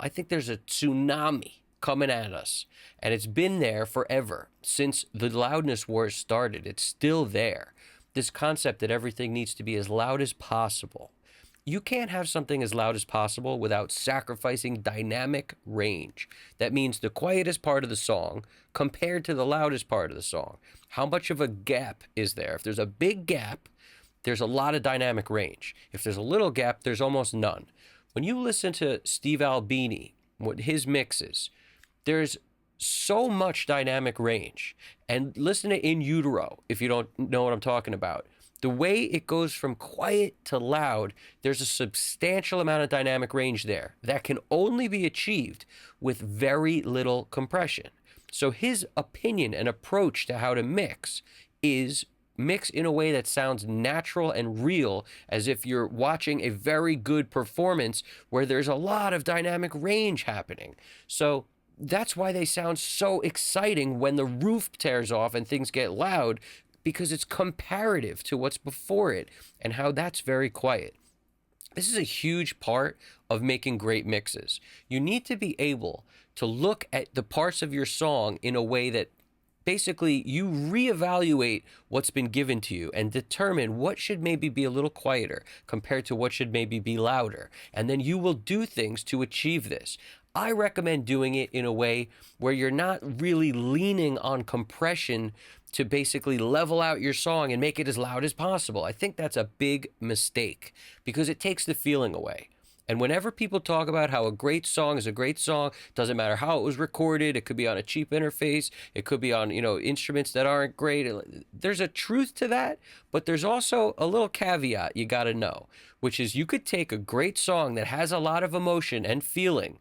I think there's a tsunami coming at us, and it's been there forever since the loudness wars started. It's still there. This concept that everything needs to be as loud as possible. You can't have something as loud as possible without sacrificing dynamic range. That means the quietest part of the song compared to the loudest part of the song. How much of a gap is there? If there's a big gap, there's a lot of dynamic range. If there's a little gap, there's almost none. When you listen to Steve Albini, what his mixes, there's so much dynamic range. And listen to In Utero, if you don't know what I'm talking about. The way it goes from quiet to loud, there's a substantial amount of dynamic range there that can only be achieved with very little compression. So his opinion and approach to how to mix is mix in a way that sounds natural and real, as if you're watching a very good performance where there's a lot of dynamic range happening. So that's why they sound so exciting when the roof tears off and things get loud, because it's comparative to what's before it and how that's very quiet. This is a huge part of making great mixes. You need to be able to look at the parts of your song in a way that basically you reevaluate what's been given to you and determine what should maybe be a little quieter compared to what should maybe be louder. And then you will do things to achieve this. I recommend doing it in a way where you're not really leaning on compression to basically level out your song and make it as loud as possible. I think that's a big mistake because it takes the feeling away. And whenever people talk about how a great song is a great song, doesn't matter how it was recorded, it could be on a cheap interface, it could be on, instruments that aren't great. There's a truth to that, but there's also a little caveat you got to know, which is you could take a great song that has a lot of emotion and feeling,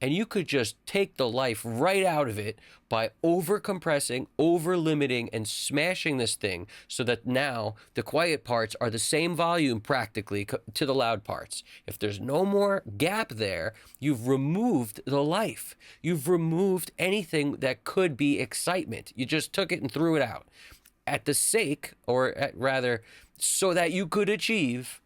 and you could just take the life right out of it by over compressing, over limiting, and smashing this thing so that now the quiet parts are the same volume practically to the loud parts. If there's no more gap there, you've removed the life. You've removed anything that could be excitement. You just took it and threw it out at the sake, rather, so that you could achieve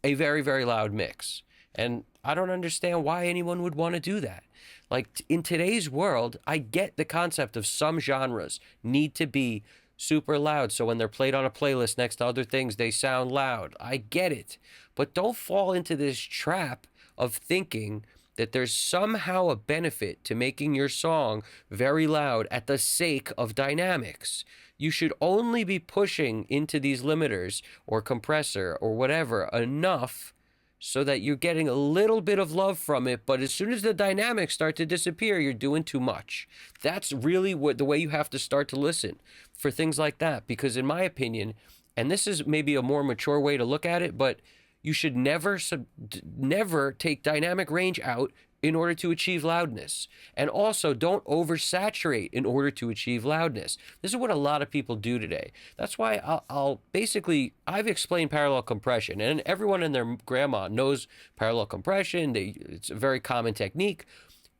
a very, very loud mix. And I don't understand why anyone would want to do that. Like, in today's world, I get the concept of some genres need to be super loud, so when they're played on a playlist next to other things, they sound loud. I get it. But don't fall into this trap of thinking that there's somehow a benefit to making your song very loud at the sake of dynamics. You should only be pushing into these limiters or compressor or whatever enough so that you're getting a little bit of love from it, but as soon as the dynamics start to disappear, you're doing too much. That's really the way you have to start to listen for things like that, because in my opinion, and this is maybe a more mature way to look at it, but you should never take dynamic range out in order to achieve loudness. And also, don't oversaturate in order to achieve loudness. This is what a lot of people do today. That's why I've explained parallel compression, and everyone and their grandma knows parallel compression. It's a very common technique.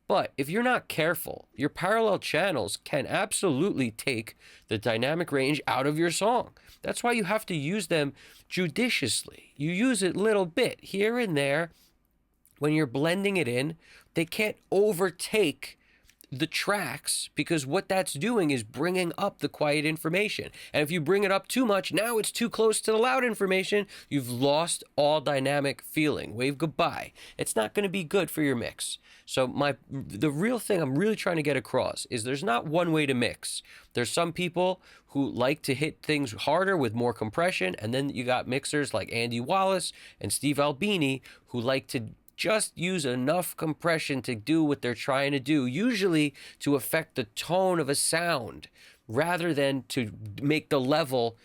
But if you're not careful, your parallel channels can absolutely take the dynamic range out of your song. That's why you have to use them judiciously. You use it a little bit here and there. When you're blending it in, they can't overtake the tracks, because what that's doing is bringing up the quiet information. And if you bring it up too much, now it's too close to the loud information. You've lost all dynamic feeling. Wave goodbye. It's not going to be good for your mix. So the real thing I'm really trying to get across is there's not one way to mix. There's some people who like to hit things harder with more compression, and then you got mixers like Andy Wallace and Steve Albini who like to just use enough compression to do what they're trying to do, usually to affect the tone of a sound rather than to make the level,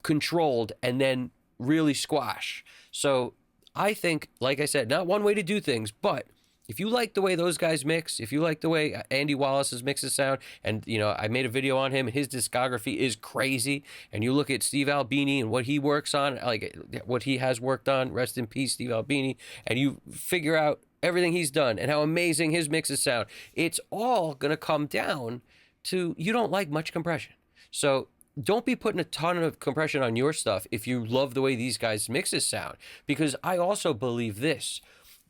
controlled and then really squash. So I think, like I said, not one way to do things, but if you like the way those guys mix, if you like the way Andy Wallace's mixes sound, and, I made a video on him, his discography is crazy, and you look at Steve Albini and what he works on, like what he has worked on, rest in peace, Steve Albini, and you figure out everything he's done and how amazing his mixes sound, it's all going to come down to you don't like much compression. So don't be putting a ton of compression on your stuff if you love the way these guys' mixes sound, because I also believe this.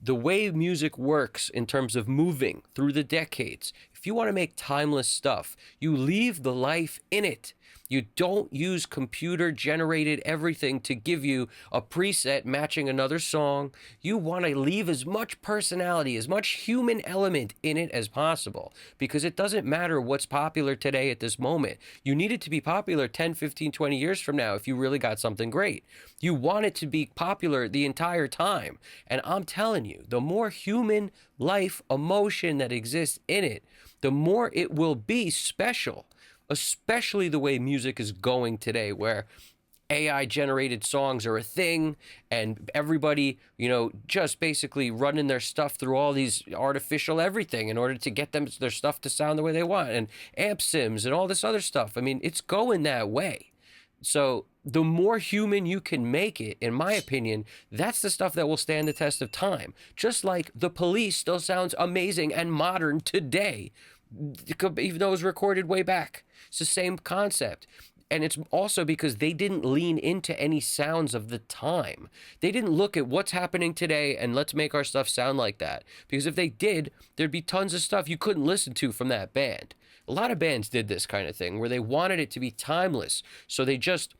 the way music works in terms of moving through the decades, if you want to make timeless stuff, you leave the life in it. You don't use computer generated everything to give you a preset matching another song. You want to leave as much personality, as much human element in it as possible, because it doesn't matter what's popular today at this moment. You need it to be popular 10, 15, 20 years from now if you really got something great. You want it to be popular the entire time. And I'm telling you, the more human life, emotion that exists in it, the more it will be special. Especially the way music is going today, where AI generated songs are a thing and everybody, just basically running their stuff through all these artificial everything in order to get their stuff to sound the way they want, and amp sims and all this other stuff. I mean, it's going that way. So the more human you can make it, in my opinion, that's the stuff that will stand the test of time. Just like The Police still sounds amazing and modern today, even though it was recorded way back. It's the same concept. And it's also because they didn't lean into any sounds of the time. They didn't look at what's happening today and let's make our stuff sound like that. Because if they did, there'd be tons of stuff you couldn't listen to from that band. A lot of bands did this kind of thing where they wanted it to be timeless. So they just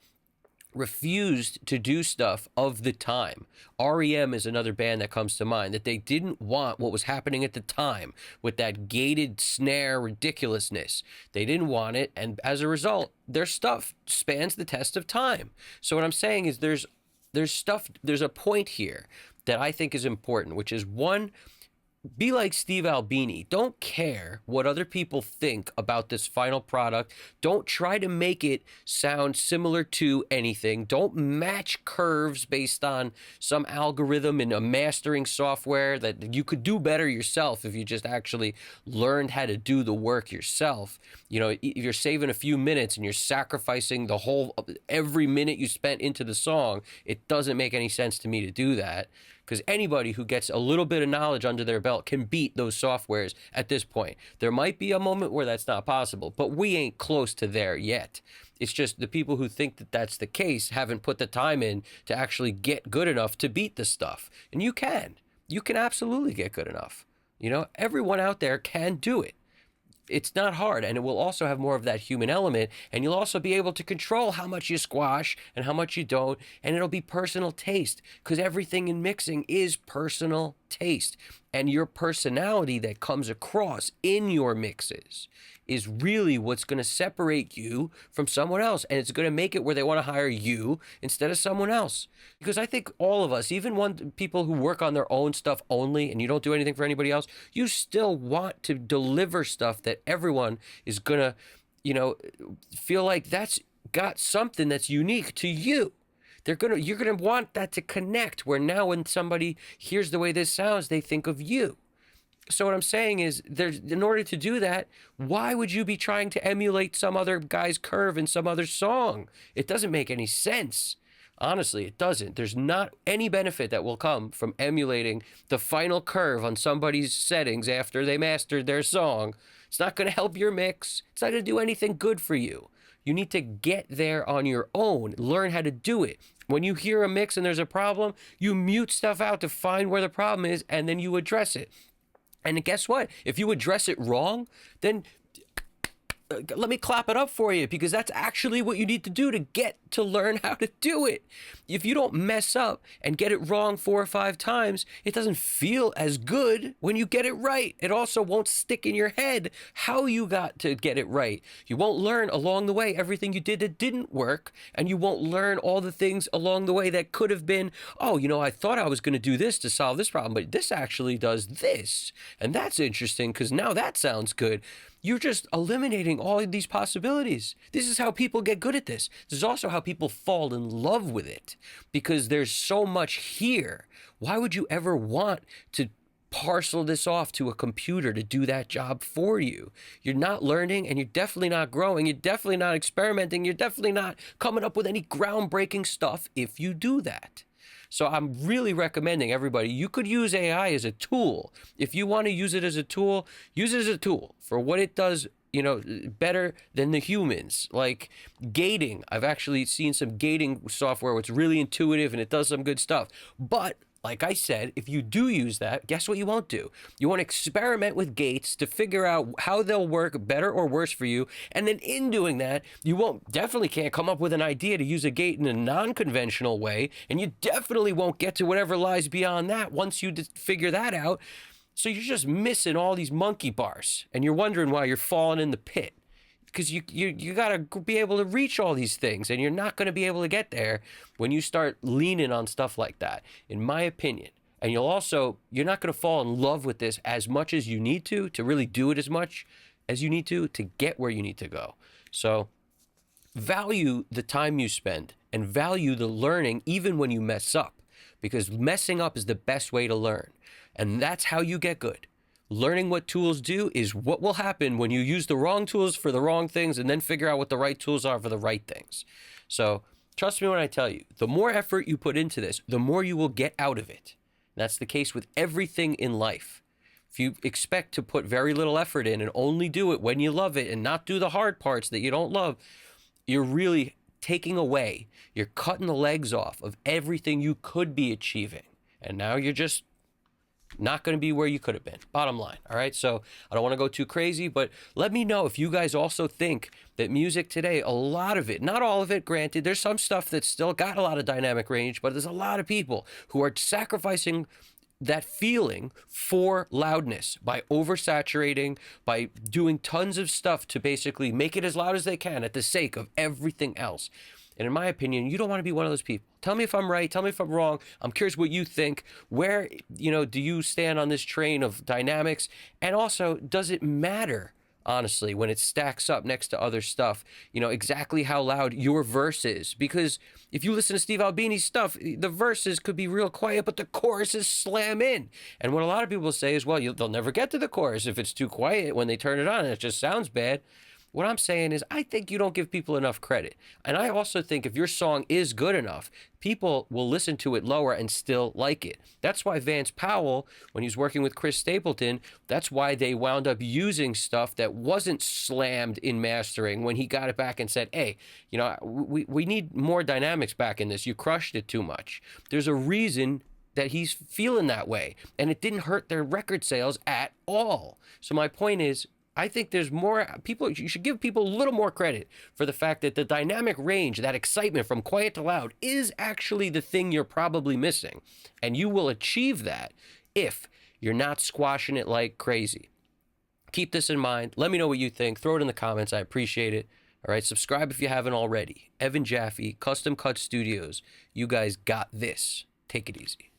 refused to do stuff of the time. REM is another band that comes to mind, that they didn't want what was happening at the time with that gated snare ridiculousness. They didn't want it, and as a result, their stuff spans the test of time. So what I'm saying is there's a point here that I think is important, which is, one, be like Steve Albini. Don't care what other people think about this final product. Don't try to make it sound similar to anything. Don't match curves based on some algorithm in a mastering software that you could do better yourself if you just actually learned how to do the work yourself. If you're saving a few minutes and you're sacrificing every minute you spent into the song, it doesn't make any sense to me to do that. Because anybody who gets a little bit of knowledge under their belt can beat those softwares at this point. There might be a moment where that's not possible, but we ain't close to there yet. It's just the people who think that that's the case haven't put the time in to actually get good enough to beat the stuff. And you can. You can absolutely get good enough. Everyone out there can do it. It's not hard, and it will also have more of that human element, and you'll also be able to control how much you squash and how much you don't, and it'll be personal taste, because everything in mixing is personal taste, and your personality that comes across in your mixes is really what's going to separate you from someone else, and it's going to make it where they want to hire you instead of someone else. Because I think all of us, even people who work on their own stuff only and you don't do anything for anybody else, you still want to deliver stuff that everyone is going to, feel like that's got something that's unique to you. You're gonna want that to connect, where now when somebody hears the way this sounds, they think of you. So what I'm saying is, in order to do that, why would you be trying to emulate some other guy's curve in some other song? It doesn't make any sense. Honestly, it doesn't. There's not any benefit that will come from emulating the final curve on somebody's settings after they mastered their song. It's not going to help your mix. It's not going to do anything good for you. You need to get there on your own, learn how to do it. When you hear a mix and there's a problem, you mute stuff out to find where the problem is, and then you address it. And guess what? If you address it wrong, then let me clap it up for you, because that's actually what you need to do to learn how to do it. If you don't mess up and get it wrong 4 or 5 times, it doesn't feel as good when you get it right. It also won't stick in your head how you got to get it right. You won't learn along the way everything you did that didn't work, and you won't learn all the things along the way that could have been, I thought I was going to do this to solve this problem, but this actually does this. And that's interesting, because now that sounds good. You're just eliminating all of these possibilities. This is how people get good at this. This is also how people fall in love with it, because there's so much here. Why would you ever want to parcel this off to a computer to do that job for you? You're not learning, and you're definitely not growing. You're definitely not experimenting. You're definitely not coming up with any groundbreaking stuff if you do that. So I'm really recommending everybody, you could use AI as a tool. If you want to use it as a tool, use it as a tool for what it does, better than the humans. Like gating. I've actually seen some gating software where it's really intuitive and it does some good stuff. But like I said, if you do use that, guess what you won't do? You want to experiment with gates to figure out how they'll work better or worse for you. And then in doing that, you definitely can't come up with an idea to use a gate in a non-conventional way. And you definitely won't get to whatever lies beyond that once you figure that out. So you're just missing all these monkey bars, and you're wondering why you're falling in the pit. Because you got to be able to reach all these things, and you're not going to be able to get there when you start leaning on stuff like that, in my opinion. And you're not going to fall in love with this as much as you need to really do it as much as you need to get where you need to go. So value the time you spend and value the learning even when you mess up, because messing up is the best way to learn. And that's how you get good. Learning what tools do is what will happen when you use the wrong tools for the wrong things and then figure out what the right tools are for the right things. So trust me when I tell you, the more effort you put into this, the more you will get out of it. That's the case with everything in life. If you expect to put very little effort in and only do it when you love it and not do the hard parts that you don't love, you're really taking away, you're cutting the legs off of everything you could be achieving. And now you're just not going to be where you could have been. Bottom line. All right. So I don't want to go too crazy, but let me know if you guys also think that music today, a lot of it, not all of it, granted, there's some stuff that's still got a lot of dynamic range, but there's a lot of people who are sacrificing that feeling for loudness by oversaturating, by doing tons of stuff to basically make it as loud as they can at the sake of everything else. And in my opinion, you don't want to be one of those people. Tell me if I'm right. Tell me if I'm wrong. I'm curious what you think. Where, do you stand on this train of dynamics? And also, does it matter, honestly, when it stacks up next to other stuff, exactly how loud your verse is? Because if you listen to Steve Albini's stuff, the verses could be real quiet, but the choruses slam in. And what a lot of people say is, well, they'll never get to the chorus if it's too quiet when they turn it on and it just sounds bad. What I'm saying is I think you don't give people enough credit. And I also think if your song is good enough, people will listen to it lower and still like it. That's why Vance Powell, when he was working with Chris Stapleton, that's why they wound up using stuff that wasn't slammed in mastering when he got it back and said, hey, we need more dynamics back in this. You crushed it too much. There's a reason that he's feeling that way. And it didn't hurt their record sales at all. So my point is, I think there's more people, you should give people a little more credit for the fact that the dynamic range, that excitement from quiet to loud is actually the thing you're probably missing. And you will achieve that if you're not squashing it like crazy. Keep this in mind. Let me know what you think. Throw it in the comments. I appreciate it. All right. Subscribe if you haven't already. Evan Jaffe, Custom Cut Studios. You guys got this. Take it easy.